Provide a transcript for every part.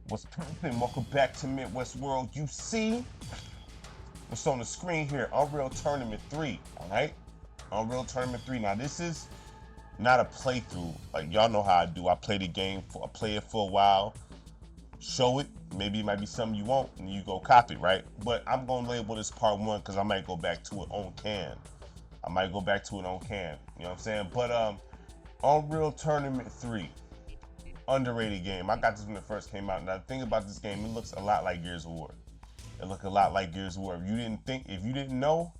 What's poppin'? Welcome back to Midwest World. You see what's on the screen here? Unreal Tournament 3, alright? Unreal Tournament 3. Now this is not a playthrough. Like y'all know how I do. I play the game, I play it for a while, show it. Maybe it might be something you want, and you go copy, right? But I'm gonna label this part 1 because I might go back to it on cam. I might go back to it on cam. You know what I'm saying? But Unreal Tournament 3. Underrated game. I got this when it first came out. Now the thing about this game, it looks a lot like Gears of War. It look a lot like Gears of War. If you didn't know,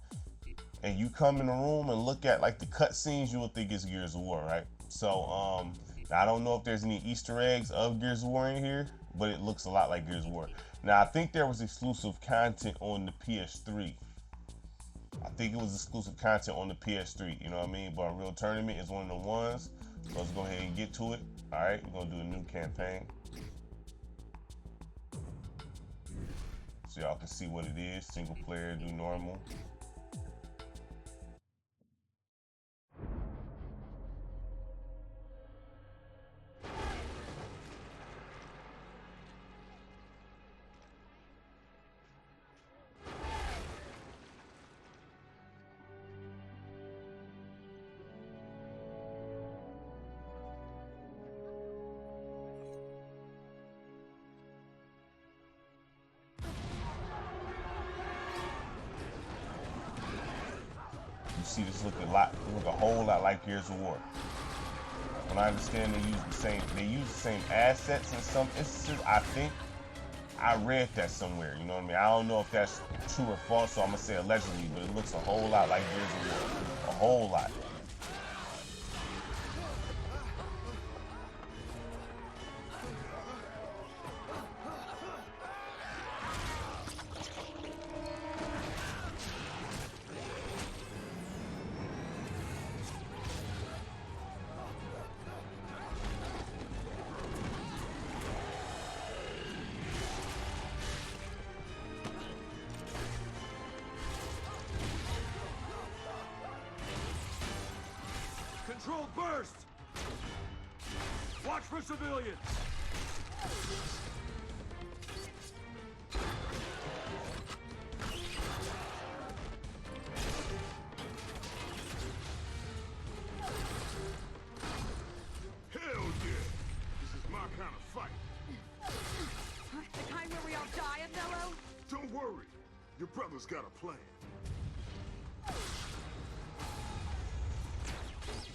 and you come in the room and look at like the cutscenes, you will think it's Gears of War, right? So I don't know if there's any Easter eggs of Gears of War in here, but it looks a lot like Gears of War. Now I think there was exclusive content on the PS3. I think it was exclusive content on the PS3, you know what I mean? But Unreal Tournament is one of the ones. So let's go ahead and get to it. All right, we're gonna do a new campaign. So y'all can see what it is. Single player, do normal. You see this look a whole lot like Gears of War. When I understand they use the same assets in some instances. I think I read that somewhere, you know what I mean? I don't know if that's true or false, so I'm gonna say allegedly, but it looks a whole lot like Gears of War. A whole lot. Control burst! Watch for civilians! Hell yeah! This is my kind of fight. The kind where we all die, Othello? Don't worry. Your brother's got a plan.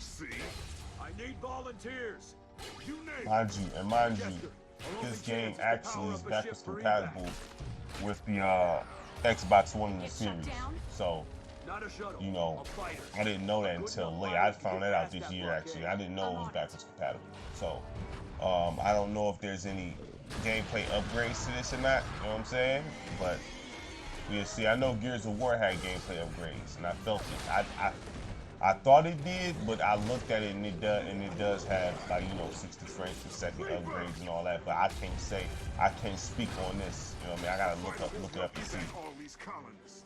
See? I need volunteers. You name Mind you, this game actually is backwards compatible with the Xbox One in the series. So, you know, I didn't know that until late. I found that out this year, actually. I didn't know it was backwards compatible. So, I don't know if there's any gameplay upgrades to this or not, you know what I'm saying? But, we'll see. I know Gears of War had gameplay upgrades, and I felt it. I thought it did, but I looked at it and it does have, like, you know, 60 frames per second upgrades and all that. But I can't speak on this. You know what I mean? I gotta look it up and see. all these colonists.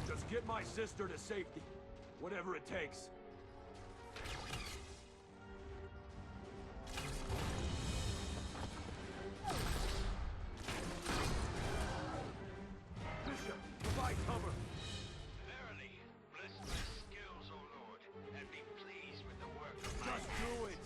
Just get my sister to safety, whatever it takes. Bishop, provide cover. Just do it!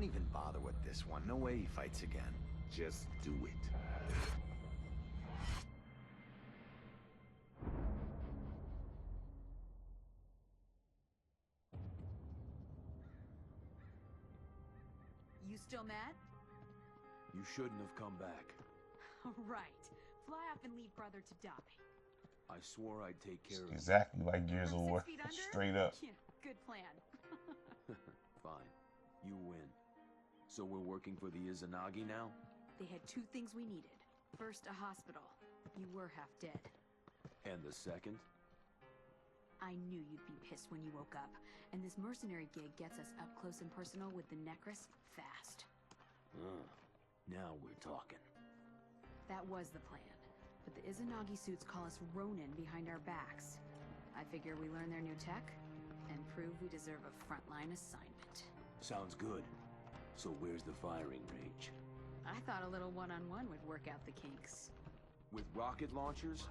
Don't even bother with this one. No way he fights again. Just do it. You still mad? You shouldn't have come back. Right. Fly off and leave brother to die. I swore I'd take care of Exactly like Gears of From War. 6 feet under? Straight up. Yeah, good plan. you. Fine. You win. So we're working for the Izanagi now? They had 2 things we needed. First, a hospital. You were half dead. And the second? I knew you'd be pissed when you woke up. And this mercenary gig gets us up close and personal with the Necrus fast. Now we're talking. That was the plan. But the Izanagi suits call us Ronin behind our backs. I figure we learn their new tech and prove we deserve a frontline assignment. Sounds good. So where's the firing range? I thought a little one-on-one would work out the kinks. With rocket launchers?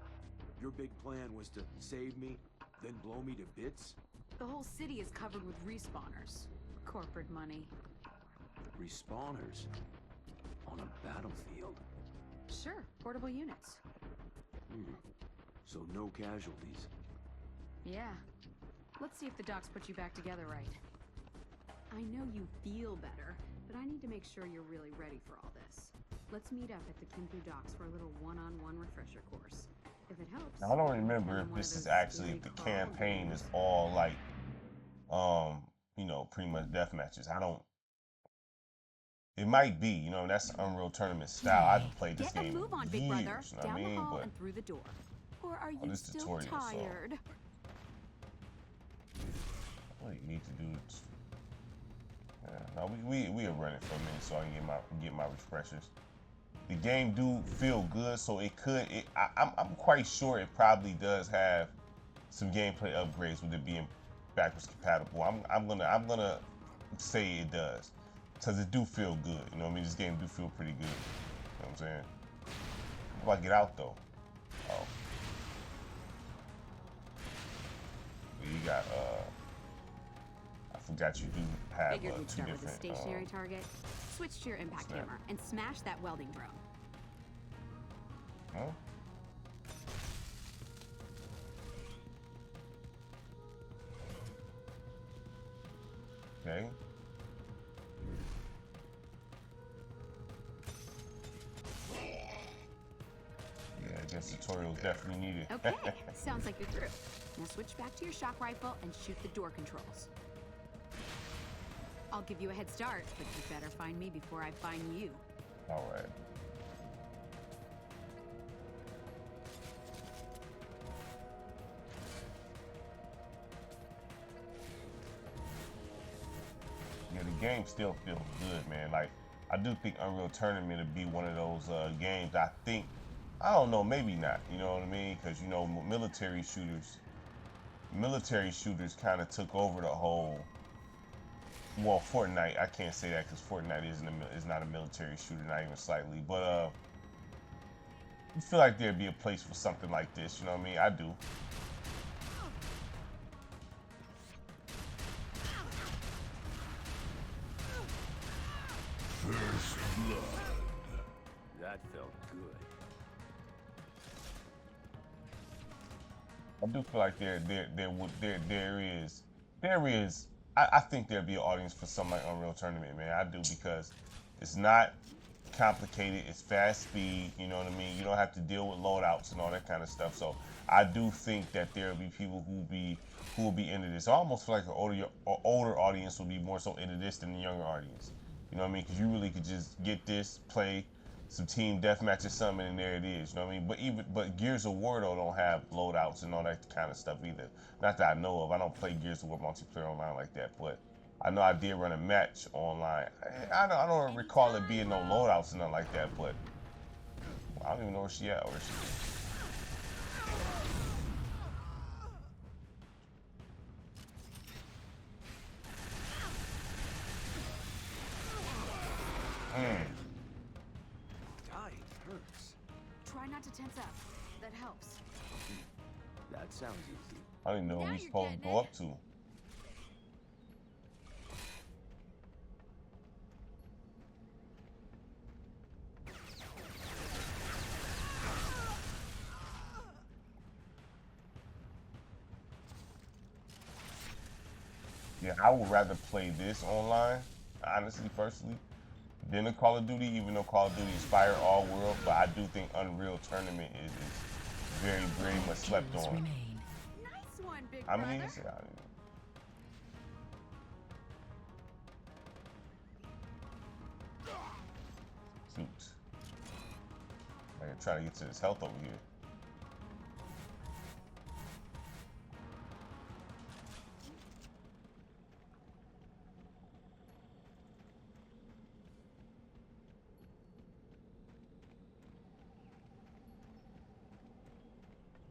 Your big plan was to save me, then blow me to bits? The whole city is covered with respawners. Corporate money. Respawners? On a battlefield? Sure, portable units. So no casualties. Yeah. Let's see if the docs put you back together right. I know you feel better, but I need to make sure you're really ready for all this. Let's meet up at the Kinpu docks for a little one-on-one refresher course. If it helps. Now, I don't remember if this is actually, if the campaign is all like, you know, pretty much death matches. I don't. It might be, you know, that's Unreal Tournament style. I haven't played this Get game a move on, in big years, brother. you know what I Down mean? the hall But and through the door. Or are you this still tutorial, so tired? what do you need to do? Yeah, no, we are running for a minute so I can get my refreshers. The game do feel good, so it could. I'm quite sure it probably does have some gameplay upgrades with it being backwards compatible. I'm gonna say it does, because it do feel good. You know what I mean? This game do feel pretty good. You know what I'm saying? How do I get out though? Oh. You got I forgot you do have Figured we'd two start with a different stationary target. Switch to your impact snap. hammer and smash that welding drone. Huh? Okay. Yeah, I guess tutorials definitely needed. Okay, sounds like you're through. Now switch back to your shock rifle and shoot the door controls. I'll give you a head start, but you better find me before I find you. All right. Yeah, the game still feels good, man. Like, I do think Unreal Tournament would be one of those games. I don't know, maybe not. You know what I mean? Because, you know, military shooters kind of took over the whole. Well, Fortnite, I can't say that because Fortnite is not a military shooter, not even slightly. But I feel like there'd be a place for something like this. You know what I mean? I do. First blood. That felt good. I do feel like there is. I think there'd be an audience for something like Unreal Tournament, man. I do, because it's not complicated. It's fast speed. You know what I mean? You don't have to deal with loadouts and all that kind of stuff. So I do think that there'll be people who will be into this. I almost feel like an older audience will be more so into this than the younger audience. You know what I mean? Because you really could just get this, play some team deathmatch or something, and there it is. You know what I mean? But Gears of War though don't have loadouts and all that kind of stuff either. Not that I know of. I don't play Gears of War multiplayer online like that, but I know I did run a match online. I don't recall it being no loadouts and nothing like that, but I don't even know where she at. Where she is. Dying hurts. Try not to tense up. That helps. That sounds easy. I don't even know where Now we're you're supposed to getting go it. up to. Yeah, I would rather play this online, honestly, personally, than a Call of Duty, even though Call of Duty inspired all world. But I do think Unreal Tournament is very, very much slept Kills on. remain. Nice one, big How brother. many is it? I don't know. Shoot. I gotta try to get to this health over here.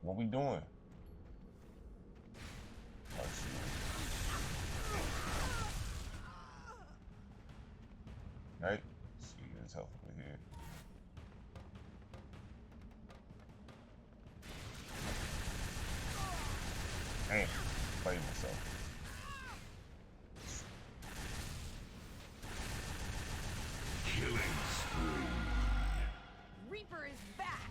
What we doing? Oh, shoot. Right? Let's see, there's health over here. Damn, played myself. Killing spree. Reaper is back.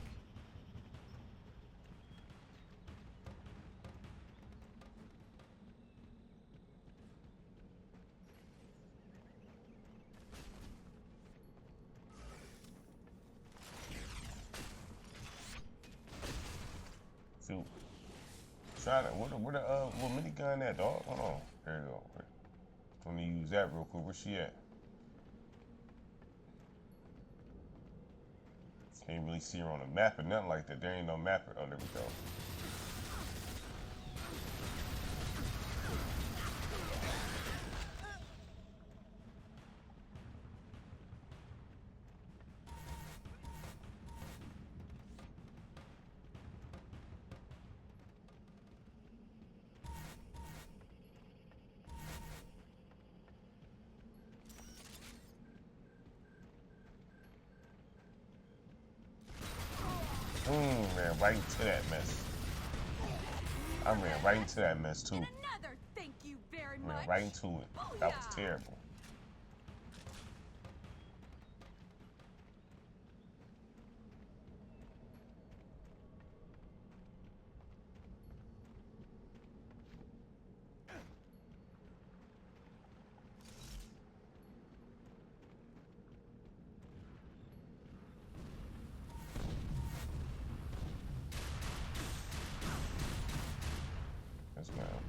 Shoot. Try to, where the little minigun at, dog? Hold on. There you go. Let me use that real quick. Where's she at? Can't really see her on the map or nothing like that. There ain't no map. Oh, there we go. Man, right into that mess. I ran right into that mess too. And another thank you very much. Ran right into it. That was terrible.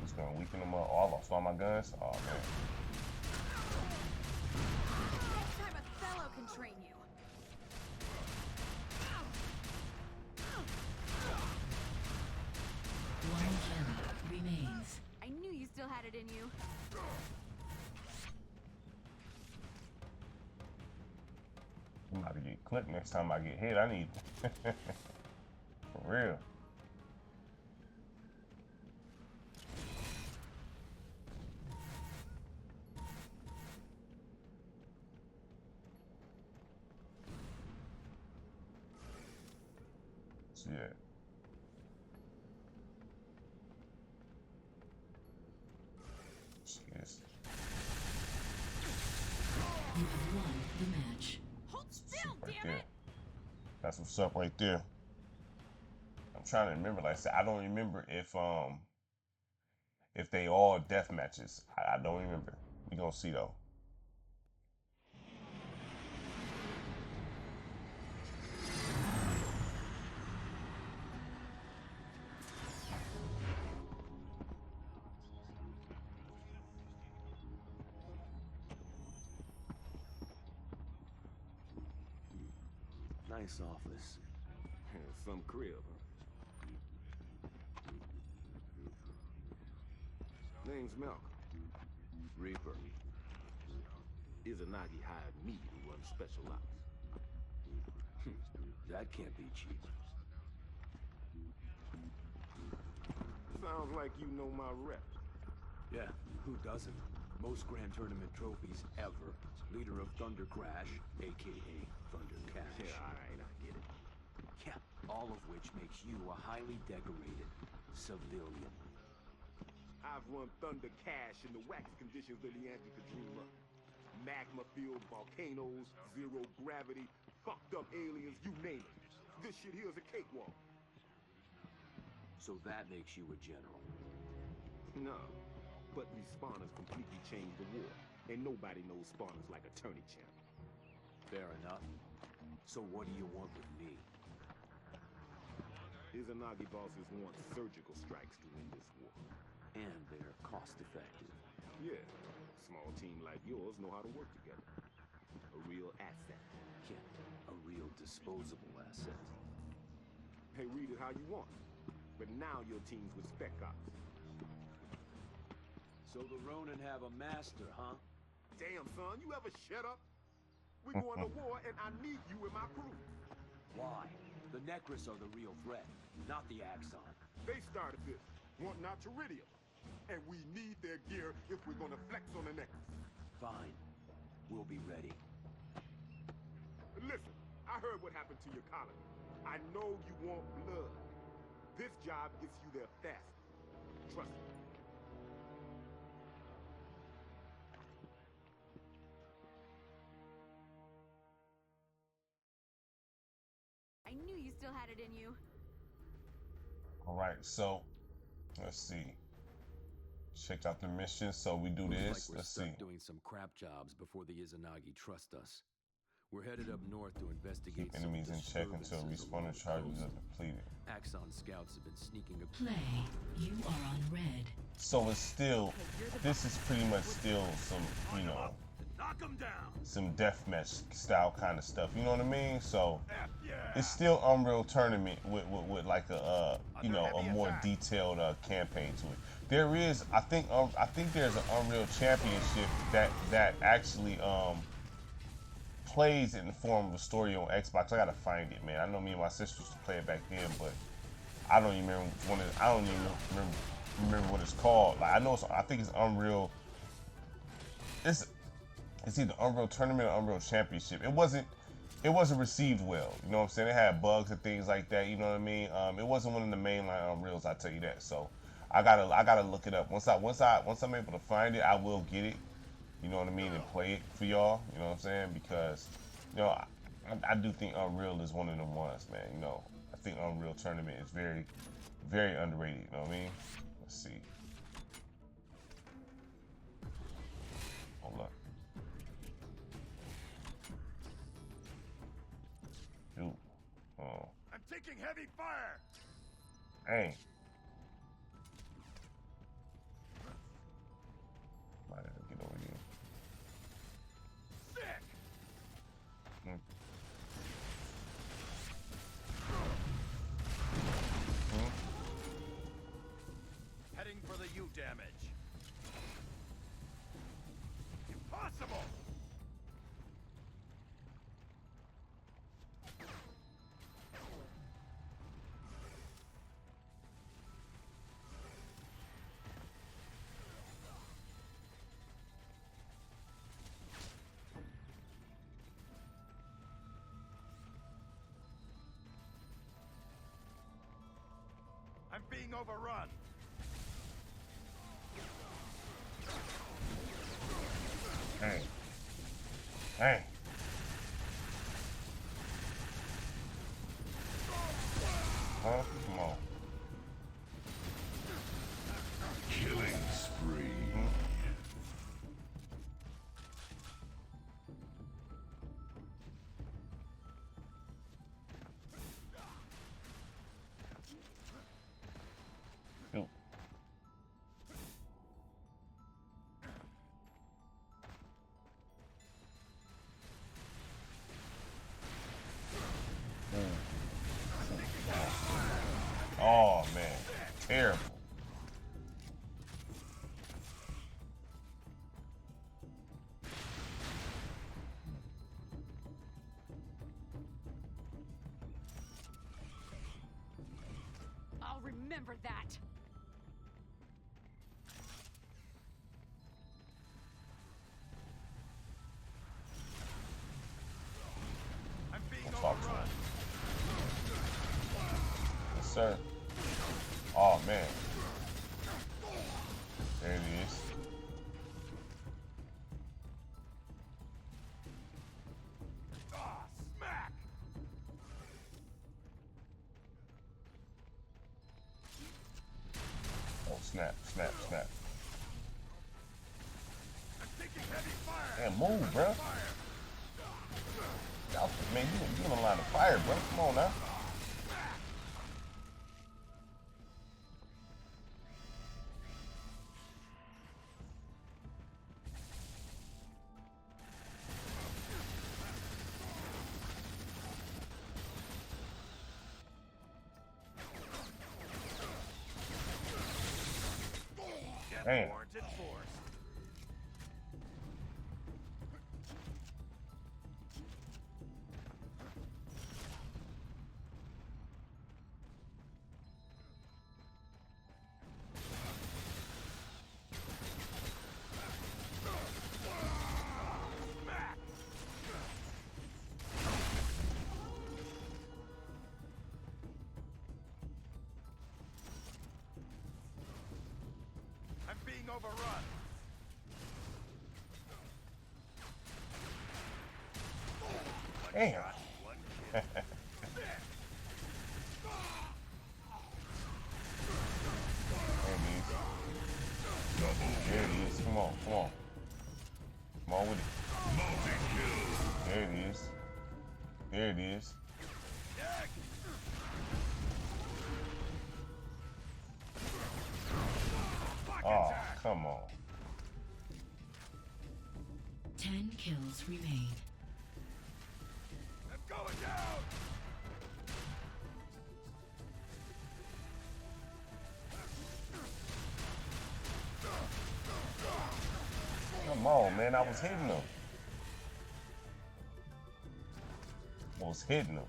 It's gonna weaken them up. Oh, I lost all my guns. Oh man. Next time Othello can train you. One kill remains. I knew you still had it in you. I'm about to get clipped next time I get hit. I need for real. So yeah. Yes. You have won the match. Hold still, Right damn there. it! That's what's up right there. I'm trying to remember. Like I said, I don't remember if they all death matches. I don't remember. We gonna see though. Nice office. Some crib, huh? Name's Malcolm. Reaper. Izanagi hired me to run special ops. That can't be cheap. Sounds like you know my rep. Yeah, who doesn't? Most Grand Tournament trophies ever. Leader of Thunder Crash, a.k.a. Thunder Cash. Yeah, alright, I get it. Yeah, all of which makes you a highly decorated civilian. I've run Thunder Cash in the wackest conditions that the ant could dream up. Magma-filled volcanoes, zero gravity, fucked up aliens, you name it. This shit here is a cakewalk. So that makes you a general. No, but respawners completely changed the war. And nobody knows spawners like a tourney champ. Fair enough. So what do you want with me? Izanagi bosses want surgical strikes to win this war. And they're cost-effective. Yeah, a small team like yours know how to work together. A real asset. Yeah, a real disposable asset. Hey, read it how you want. But now your team's with Spec Ops. So the Ronin have a master, huh? Damn, son, you ever shut up? We're going to war, and I need you in my crew. Why? The Necros are the real threat, not the Axon. They started this, wanting our Teridium. And we need their gear if we're gonna flex on the Necros. Fine. We'll be ready. Listen, I heard what happened to your colony. I know you want blood. This job gets you there faster. Trust me. I knew you still had it in you. All right, so let's see. Check out the mission. So we do Looks this. like we're Let's stuck see. doing some crap jobs before the Izanagi trust us. We're headed up north to investigate Keep enemies in check until respawner charges are depleted. Axon scouts have been sneaking up. Play. You are on red. So it's still, this is pretty much still some, you know, Knock him down. some deathmatch style kind of stuff. You know what I mean? So it's still Unreal Tournament with like a you know, a more detailed campaign to it. There is, I think there's an Unreal Championship that actually plays in the form of a story on Xbox. I gotta find it, man. I know me and my sister used to play it back then, but I don't even remember I don't even remember what it's called. Like I think it's Unreal. It's either Unreal Tournament or Unreal Championship. It wasn't received well. You know what I'm saying? It had bugs and things like that. You know what I mean? It wasn't one of the mainline Unreals. I tell you that. So I gotta look it up. Once I'm able to find it, I will get it. You know what I mean? And play it for y'all. You know what I'm saying? Because you know I do think Unreal is one of them ones, man. You know, I think Unreal Tournament is very, very underrated. You know what I mean? Let's see. Hold up. Shoot. Oh. I'm taking heavy fire. Dang. Might have to get over here. Sick. Hmm. Heading for the U damage. Impossible. I'm being overrun. Hey. Hey. Huh? Come on. Killing spree. Shoot. Oh man, terrible. I'll remember that. I'm being Don't talk to him. overrun. Yes, sir. Oh man. There it is. Ah, smack. Oh snap, snap, snap. Man, move, bro. Man, you in the line of fire, bro. Come on now. Damn. Warranted force. I'm being overrun. Damn. One kill. There it is. Come on, come on. Come on with it. There it is. There it is. Oh, come on. 10 kills remain. I'm going down. Come on, man. I was hitting him. I was hitting him.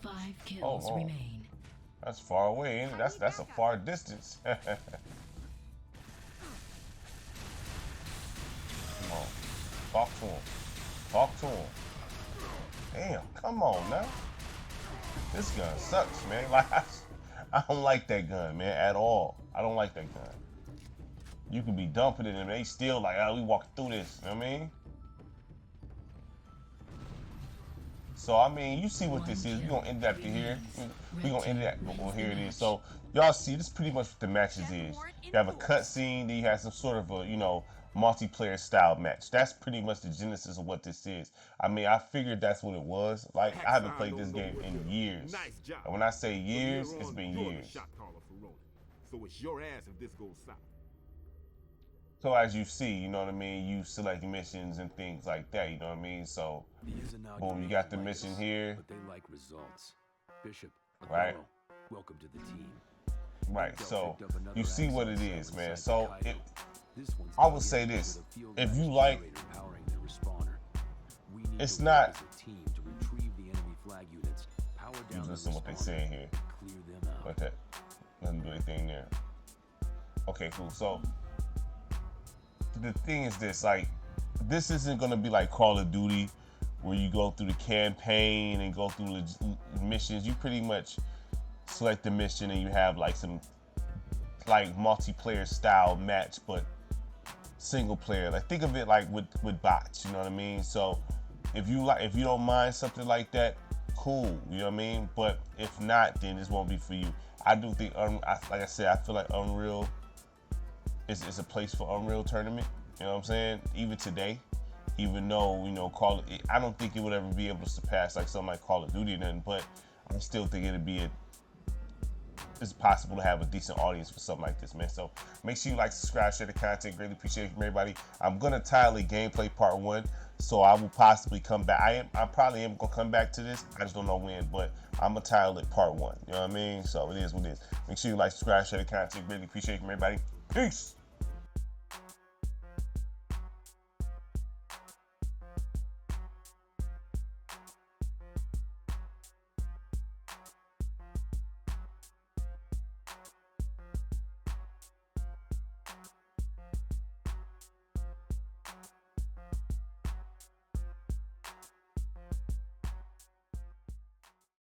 Five kills Oh. remain. That's far away, ain't it? That's a far distance. Come on. Talk to him. Talk to him. Damn, come on now. This gun sucks, man. Like, I don't like that gun, man, at all. I don't like that gun. You can be dumping it and they still like, oh, we walking through this. You know what I mean? So, I mean, you see what this is. We're going to end it after here. We're going to end it at, well, here it is. So, y'all see, this is pretty much what the matches is. You have a cutscene, then you have some sort of a, you know, multiplayer style match. That's pretty much the genesis of what this is. I mean, I figured that's what it was. Like, I haven't played this game in years. Nice job. And when I say years, it's been You're the years. shot caller for Ronan. So it's your ass if this goes south. So as you see, you know what I mean, you select missions and things like that, you know what I mean? So, boom, you got the mission here. But they like results. Bishop, Right. Othello, welcome to the team. Right, so you see what it is, man. So, This one's I would say this. If you like, powering their respawner. We need it's to not, work as a team to retrieve the enemy flag units, power you down the listen to what they respawner, saying here. clear them out. But that doesn't do anything there. Okay, cool. So the thing is this, like, this isn't gonna be like Call of Duty where you go through the campaign and go through the missions. You pretty much select the mission and you have like some like multiplayer style match, but single player. Like, think of it like with bots, you know what I mean? So if you don't mind something like that, cool, you know what I mean? But if not, then this won't be for you. I do think, like I said, I feel like Unreal is a place for Unreal Tournament. You know what I'm saying? Even today, even though, you know, I don't think it would ever be able to surpass like something like Call of Duty or nothing, but I still think it's possible to have a decent audience for something like this, man. So make sure you like, subscribe, share the content. Greatly appreciate it from everybody. I'm gonna title it Gameplay Part 1, so I will possibly come back. I probably am gonna come back to this. I just don't know when, but I'm gonna title it Part 1. You know what I mean? So it is what it is. Make sure you like, subscribe, share the content. Greatly appreciate it from everybody. Peace.